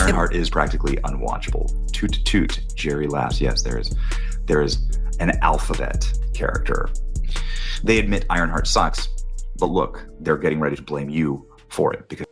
Ironheart is practically unwatchable. Toot to toot, Jerry laughs. Yes, there is an alphabet character. They admit Ironheart sucks, but look, they're getting ready to blame you for it because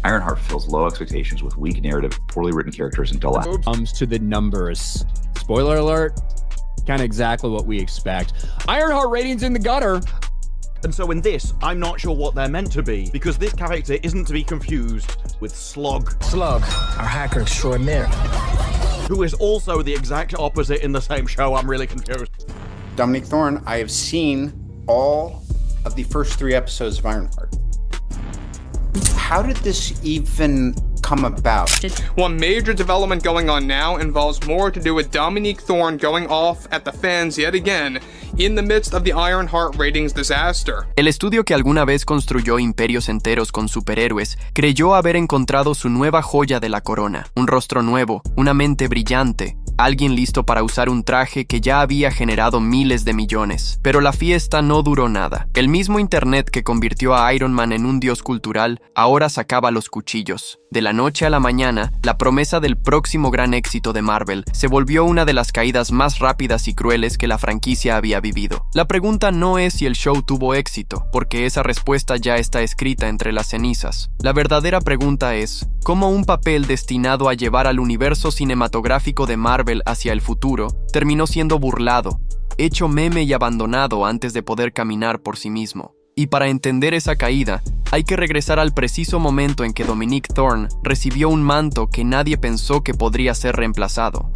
Ironheart fulfills low expectations with weak narrative, poorly written characters, and dull comes to the numbers. Spoiler alert, kind of exactly what we expect. Ironheart ratings in the gutter. And so in this, I'm not sure what they're meant to be, because this character isn't to be confused with Slog. Slug, our hacker extraordinaire. Who is also the exact opposite in the same show. I'm really confused. Dominique Thorne, I have seen all of the first 3 episodes of Ironheart. How did this even come about? One major development going on now involves more to do with Dominique Thorne going off at the fans yet again in the midst of the Ironheart ratings disaster. El estudio que alguna vez construyó imperios enteros con superhéroes creyó haber encontrado su nueva joya de la corona, un rostro nuevo, una mente brillante, alguien listo para usar un traje que ya había generado miles de millones. Pero la fiesta no duró nada. El mismo internet que convirtió a Iron Man en un dios cultural, ahora sacaba los cuchillos. De la noche a la mañana, la promesa del próximo gran éxito de Marvel se volvió una de las caídas más rápidas y crueles que la franquicia había vivido. La pregunta no es si el show tuvo éxito, porque esa respuesta ya está escrita entre las cenizas. La verdadera pregunta es, ¿cómo un papel destinado a llevar al universo cinematográfico de Marvel hacia el futuro terminó siendo burlado, hecho meme y abandonado antes de poder caminar por sí mismo? Y para entender esa caída, hay que regresar al preciso momento en que Dominique Thorne recibió un manto que nadie pensó que podría ser reemplazado.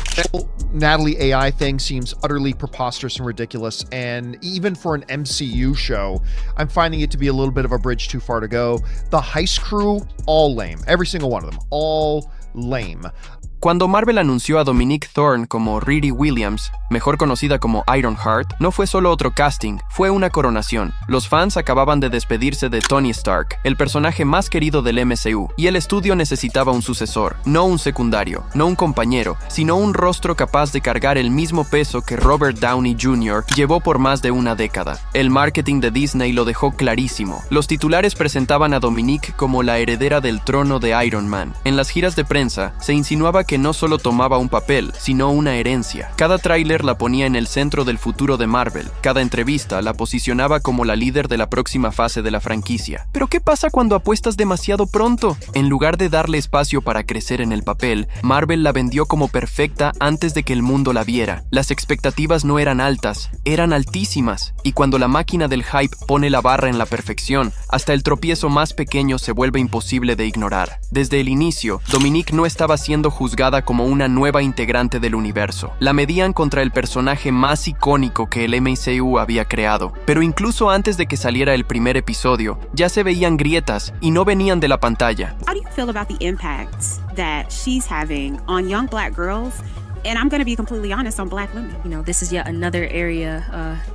Natalie AI thing seems utterly preposterous and ridiculous, and even for an MCU show, I'm finding it to be a little bit of a bridge too far to go. The heist crew, all lame. Every single one of them, all lame. Cuando Marvel anunció a Dominique Thorne como Riri Williams, mejor conocida como Ironheart, no fue solo otro casting, fue una coronación. Los fans acababan de despedirse de Tony Stark, el personaje más querido del MCU, y el estudio necesitaba un sucesor, no un secundario, no un compañero, sino un rostro capaz de cargar el mismo peso que Robert Downey Jr. llevó por más de una década. El marketing de Disney lo dejó clarísimo. Los titulares presentaban a Dominique como la heredera del trono de Iron Man. En las giras de prensa, se insinuaba que no solo tomaba un papel, sino una herencia. Cada tráiler la ponía en el centro del futuro de Marvel. Cada entrevista la posicionaba como la líder de la próxima fase de la franquicia. ¿Pero qué pasa cuando apuestas demasiado pronto? En lugar de darle espacio para crecer en el papel, Marvel la vendió como perfecta antes de que el mundo la viera. Las expectativas no eran altas, eran altísimas. Y cuando la máquina del hype pone la barra en la perfección, hasta el tropiezo más pequeño se vuelve imposible de ignorar. Desde el inicio, Dominique no estaba siendo juzgada como una nueva integrante del universo. La medían contra el personaje más icónico que el MCU había creado. Pero incluso antes de que saliera el primer episodio, ya se veían grietas y no venían de la pantalla. How do you feel about the impact that she's having on young black girls? And I'm going to be completely honest, on black women. You know, this is yet another area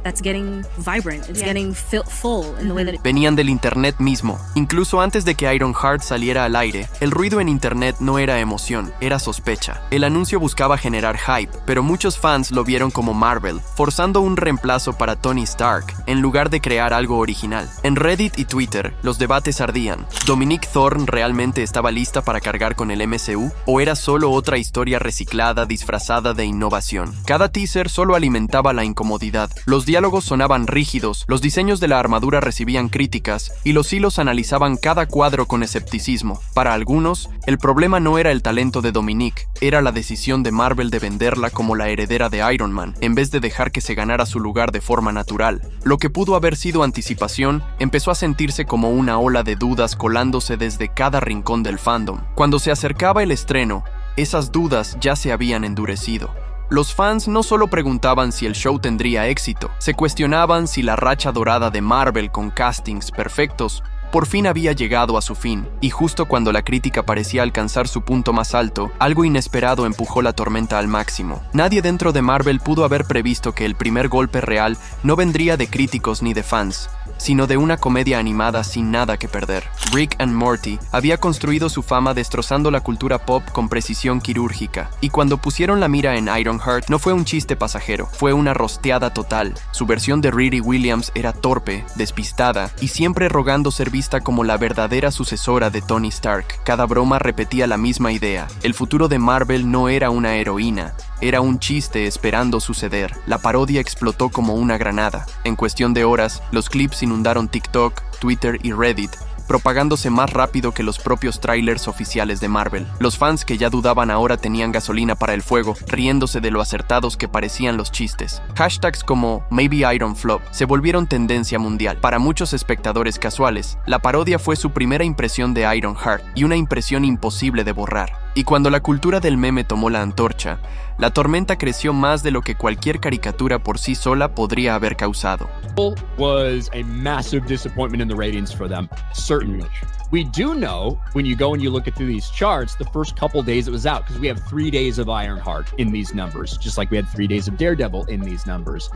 that's getting vibrant. It's getting full in the way that it... Venían del internet mismo. Incluso antes de que Ironheart saliera al aire, el ruido en internet no era emoción, era sospecha. El anuncio buscaba generar hype, pero muchos fans lo vieron como Marvel, forzando un reemplazo para Tony Stark, en lugar de crear algo original. En Reddit y Twitter, los debates ardían. ¿Dominique Thorne realmente estaba lista para cargar con el MCU? ¿O era solo otra historia reciclada, disfrazada de innovación? Cada teaser solo alimentaba la incomodidad. Los diálogos sonaban rígidos, los diseños de la armadura recibían críticas y los hilos analizaban cada cuadro con escepticismo. Para algunos, el problema no era el talento de Dominique, era la decisión de Marvel de venderla como la heredera de Iron Man, en vez de dejar que se ganara su lugar de forma natural. Lo que pudo haber sido anticipación, empezó a sentirse como una ola de dudas colándose desde cada rincón del fandom. Cuando se acercaba el estreno, esas dudas ya se habían endurecido. Los fans no solo preguntaban si el show tendría éxito, se cuestionaban si la racha dorada de Marvel con castings perfectos por fin había llegado a su fin, y justo cuando la crítica parecía alcanzar su punto más alto, algo inesperado empujó la tormenta al máximo. Nadie dentro de Marvel pudo haber previsto que el primer golpe real no vendría de críticos ni de fans, sino de una comedia animada sin nada que perder. Rick and Morty había construido su fama destrozando la cultura pop con precisión quirúrgica, y cuando pusieron la mira en Ironheart no fue un chiste pasajero, fue una rosteada total. Su versión de Riri Williams era torpe, despistada y siempre rogando ser vista como la verdadera sucesora de Tony Stark. Cada broma repetía la misma idea: el futuro de Marvel no era una heroína, era un chiste esperando suceder. La parodia explotó como una granada. En cuestión de horas, los clips inundaron TikTok, Twitter y Reddit, propagándose más rápido que los propios trailers oficiales de Marvel. Los fans que ya dudaban ahora tenían gasolina para el fuego, riéndose de lo acertados que parecían los chistes. Hashtags como Maybe Iron Flop se volvieron tendencia mundial. Para muchos espectadores casuales, la parodia fue su primera impresión de Ironheart, y una impresión imposible de borrar. Y cuando la cultura del meme tomó la antorcha, la tormenta creció más de lo que cualquier caricatura por sí sola podría haber causado. Was a massive disappointment in the ratings for them, certainly. We do know, when you go and you look at through these charts, the first couple days it was out, because we have 3 days of Ironheart in these numbers, just like we had 3 days of Daredevil in these numbers.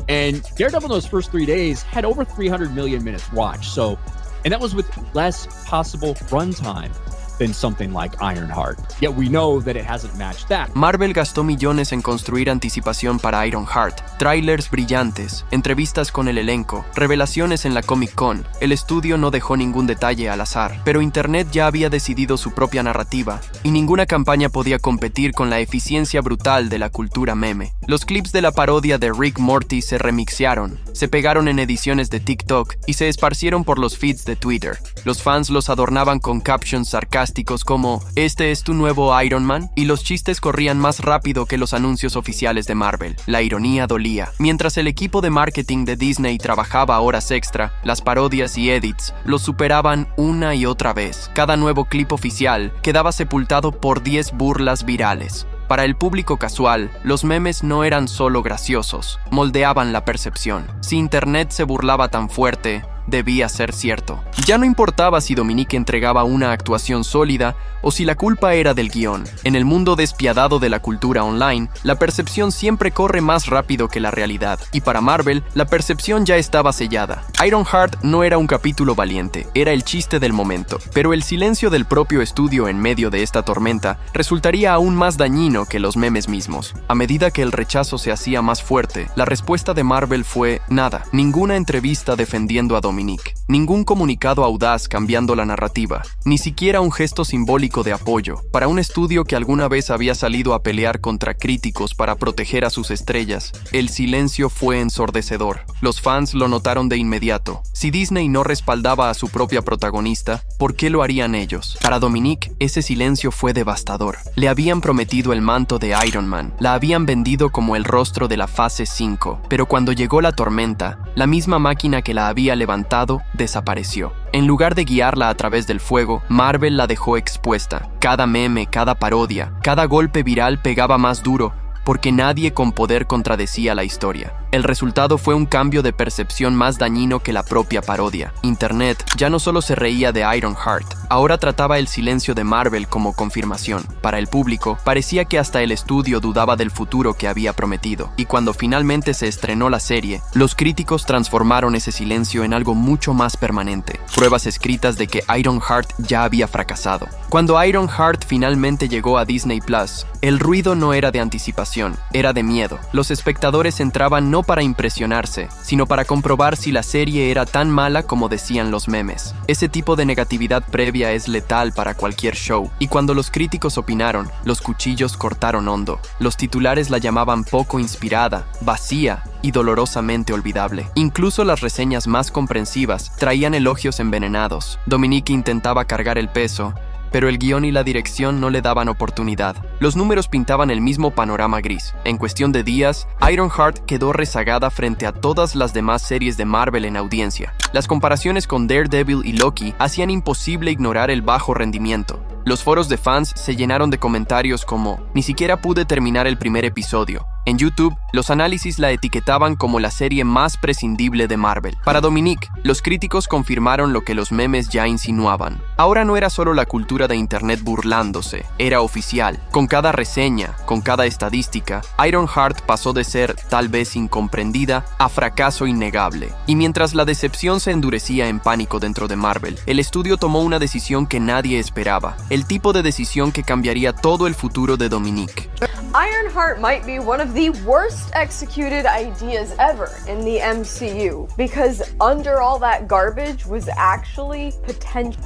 And Daredevil in those first 3 days had over 300 million minutes watched. So, and that was with less possible runtime than something like Ironheart. Yet we know that it hasn't matched that. Marvel gastó millones en construir anticipación para Ironheart, trailers brillantes, entrevistas con el elenco, revelaciones en la Comic Con. El estudio no dejó ningún detalle al azar, pero Internet ya había decidido su propia narrativa, y ninguna campaña podía competir con la eficiencia brutal de la cultura meme. Los clips de la parodia de Rick Morty se remixearon, se pegaron en ediciones de TikTok y se esparcieron por los feeds de Twitter. Los fans los adornaban con captions sarcásticos como "Este es tu nuevo Iron Man", y los chistes corrían más rápido que los anuncios oficiales de Marvel. La ironía dolía. Mientras el equipo de marketing de Disney trabajaba horas extra, las parodias y edits los superaban una y otra vez. Cada nuevo clip oficial quedaba sepultado por 10 burlas virales. Para el público casual, los memes no eran solo graciosos, moldeaban la percepción. Si Internet se burlaba tan fuerte, debía ser cierto. Ya no importaba si Dominique entregaba una actuación sólida o si la culpa era del guión. En el mundo despiadado de la cultura online, la percepción siempre corre más rápido que la realidad, y para Marvel, la percepción ya estaba sellada. Ironheart no era un capítulo valiente, era el chiste del momento, pero el silencio del propio estudio en medio de esta tormenta resultaría aún más dañino que los memes mismos. A medida que el rechazo se hacía más fuerte, la respuesta de Marvel fue nada. Ninguna entrevista defendiendo a Dominique, ningún comunicado audaz cambiando la narrativa, ni siquiera un gesto simbólico de apoyo. Para un estudio que alguna vez había salido a pelear contra críticos para proteger a sus estrellas, el silencio fue ensordecedor. Los fans lo notaron de inmediato. Si Disney no respaldaba a su propia protagonista, ¿por qué lo harían ellos? Para Dominique, ese silencio fue devastador. Le habían prometido el manto de Iron Man, la habían vendido como el rostro de la fase 5, pero cuando llegó la tormenta, la misma máquina que la había levantado desapareció. En lugar de guiarla a través del fuego, Marvel la dejó expuesta. Cada meme, cada parodia, cada golpe viral pegaba más duro, porque nadie con poder contradecía la historia. El resultado fue un cambio de percepción más dañino que la propia parodia. Internet ya no solo se reía de Ironheart, ahora trataba el silencio de Marvel como confirmación. Para el público, parecía que hasta el estudio dudaba del futuro que había prometido. Y cuando finalmente se estrenó la serie, los críticos transformaron ese silencio en algo mucho más permanente. Pruebas escritas de que Ironheart ya había fracasado. Cuando Ironheart finalmente llegó a Disney Plus, el ruido no era de anticipación, era de miedo. Los espectadores entraban no para impresionarse, sino para comprobar si la serie era tan mala como decían los memes. Ese tipo de negatividad previa es letal para cualquier show, y cuando los críticos opinaron, los cuchillos cortaron hondo. Los titulares la llamaban poco inspirada, vacía y dolorosamente olvidable. Incluso las reseñas más comprensivas traían elogios envenenados. Dominique intentaba cargar el peso, pero el guión y la dirección no le daban oportunidad. Los números pintaban el mismo panorama gris. En cuestión de días, Ironheart quedó rezagada frente a todas las demás series de Marvel en audiencia. Las comparaciones con Daredevil y Loki hacían imposible ignorar el bajo rendimiento. Los foros de fans se llenaron de comentarios como: "Ni siquiera pude terminar el primer episodio. En YouTube, los análisis la etiquetaban como la serie más prescindible de Marvel. Para Dominique, los críticos confirmaron lo que los memes ya insinuaban. Ahora no era solo la cultura de internet burlándose, era oficial. Con cada reseña, con cada estadística, Ironheart pasó de ser tal vez incomprendida a fracaso innegable. Y mientras la decepción se endurecía en pánico dentro de Marvel, el estudio tomó una decisión que nadie esperaba, el tipo de decisión que cambiaría todo el futuro de Dominique. Ironheart might be one of the worst executed ideas ever in the MCU, because under all that garbage was actually potential.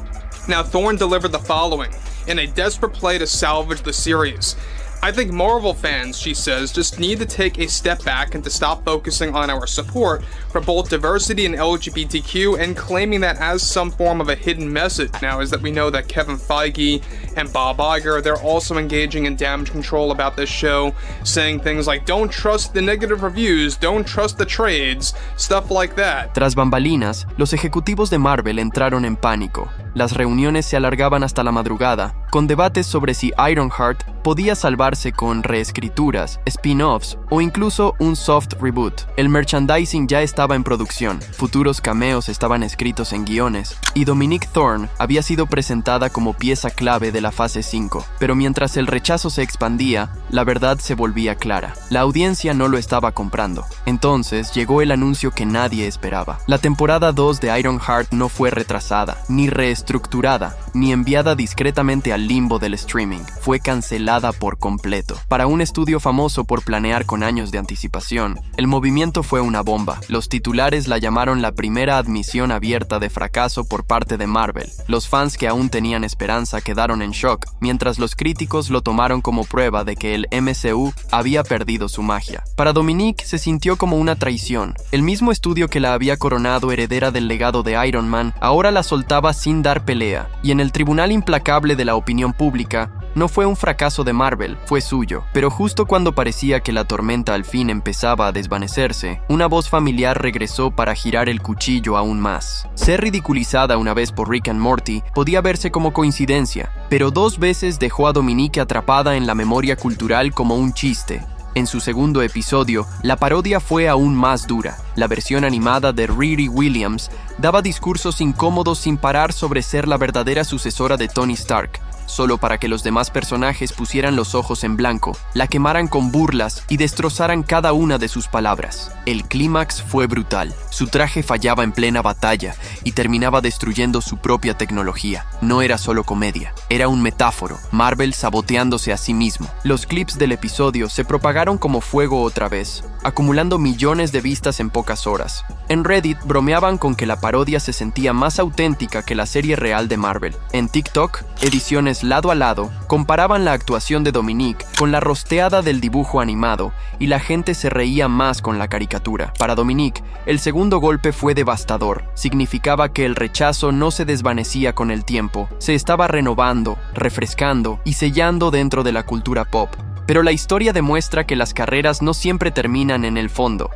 Now, Thorne delivered the following in a desperate play to salvage the series. I think Marvel fans, she says, just need to take a step back and to stop focusing on our support for both diversity and LGBTQ and claiming that as some form of a hidden message. Now is that we know that Kevin Feige and Bob Iger, they're also engaging in damage control about this show, saying things like, don't trust the negative reviews, don't trust the trades, stuff like that. Tras bambalinas, los ejecutivos de Marvel entraron en pánico. Las reuniones se alargaban hasta la madrugada, con debates sobre si Ironheart podía salvarse con reescrituras, spin-offs o incluso un soft reboot. El merchandising ya estaba en producción, futuros cameos estaban escritos en guiones, y Dominique Thorne había sido presentada como pieza clave de la fase 5. Pero mientras el rechazo se expandía, la verdad se volvía clara. La audiencia no lo estaba comprando. Entonces llegó el anuncio que nadie esperaba. La temporada 2 de Ironheart no fue retrasada, ni reestructurada, ni enviada discretamente al limbo del streaming. Fue cancelada por completo. Para un estudio famoso por planear con años de anticipación, el movimiento fue una bomba. Los titulares la llamaron la primera admisión abierta de fracaso por parte de Marvel. Los fans que aún tenían esperanza quedaron en shock, mientras los críticos lo tomaron como prueba de que el MCU había perdido su magia. Para Dominique se sintió como una traición. El mismo estudio que la había coronado heredera del legado de Iron Man, ahora la soltaba sin dar pelea, y en el tribunal implacable de la opinión pública, no fue un fracaso de Marvel, fue suyo. Pero justo cuando parecía que la tormenta al fin empezaba a desvanecerse, una voz familiar regresó para girar el cuchillo aún más. Ser ridiculizada una vez por Rick and Morty podía verse como coincidencia, pero 2 veces dejó a Dominique atrapada en la memoria cultural como un chiste. En su segundo episodio, la parodia fue aún más dura. La versión animada de Riri Williams daba discursos incómodos sin parar sobre ser la verdadera sucesora de Tony Stark, solo para que los demás personajes pusieran los ojos en blanco, la quemaran con burlas y destrozaran cada una de sus palabras. El clímax fue brutal. Su traje fallaba en plena batalla y terminaba destruyendo su propia tecnología. No era solo comedia, era un metáforo, Marvel saboteándose a sí mismo. Los clips del episodio se propagaron como fuego otra vez, acumulando millones de vistas en pocas horas. En Reddit bromeaban con que la parodia se sentía más auténtica que la serie real de Marvel. En TikTok, ediciones lado a lado comparaban la actuación de Dominique con la rosteada del dibujo animado y la gente se reía más con la caricatura. Para Dominique, el segundo golpe fue devastador. Significaba que el rechazo no se desvanecía con el tiempo, se estaba renovando, refrescando y sellando dentro de la cultura pop. Pero la historia demuestra que las carreras no siempre terminan en el fondo.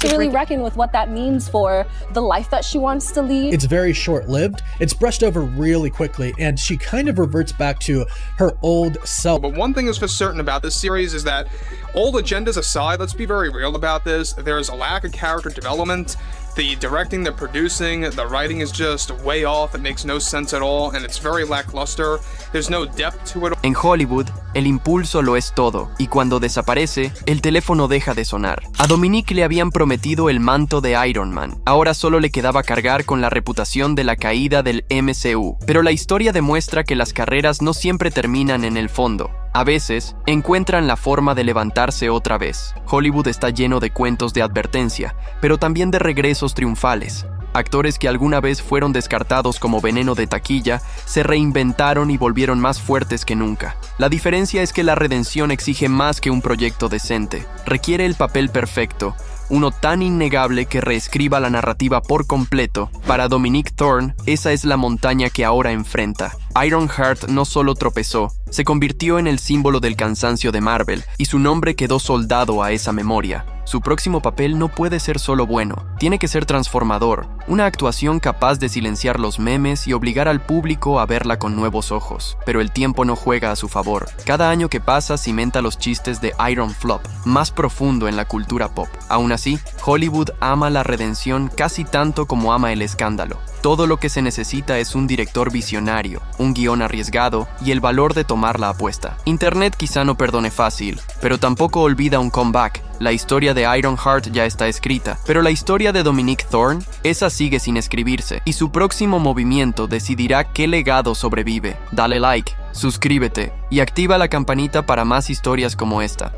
To really reckon with what that means for the life that she wants to lead. It's very short-lived. It's brushed over really quickly, and she kind of reverts back to her old self. But one thing is for certain about this series is that, old agendas aside, let's be very real about this, there's a lack of character development. The directing, the producing, the writing is just way off. It makes no sense at all, and it's very lackluster. There's no depth to it. En Hollywood, el impulso lo es todo, y cuando desaparece, el teléfono deja de sonar. A Dominique le habían prometido el manto de Iron Man. Ahora solo le quedaba cargar con la reputación de la caída del MCU. Pero la historia demuestra que las carreras no siempre terminan en el fondo. A veces, encuentran la forma de levantarse otra vez. Hollywood está lleno de cuentos de advertencia, pero también de regresos triunfales. Actores que alguna vez fueron descartados como veneno de taquilla, se reinventaron y volvieron más fuertes que nunca. La diferencia es que la redención exige más que un proyecto decente. Requiere el papel perfecto, uno tan innegable que reescriba la narrativa por completo. Para Dominique Thorne, esa es la montaña que ahora enfrenta. Ironheart no solo tropezó, Se convirtió en el símbolo del cansancio de Marvel y su nombre quedó soldado a esa memoria. Su próximo papel no puede ser solo bueno, tiene que ser transformador, una actuación capaz de silenciar los memes y obligar al público a verla con nuevos ojos. Pero el tiempo no juega a su favor. Cada año que pasa cimenta los chistes de Iron Flop, más profundo en la cultura pop. Aún así, Hollywood ama la redención casi tanto como ama el escándalo. Todo lo que se necesita es un director visionario, un guión arriesgado y el valor de tomar la apuesta. Internet quizá no perdone fácil, pero tampoco olvida un comeback. La historia de Ironheart ya está escrita, pero la historia de Dominique Thorne, esa sigue sin escribirse, y su próximo movimiento decidirá qué legado sobrevive. Dale like, suscríbete y activa la campanita para más historias como esta.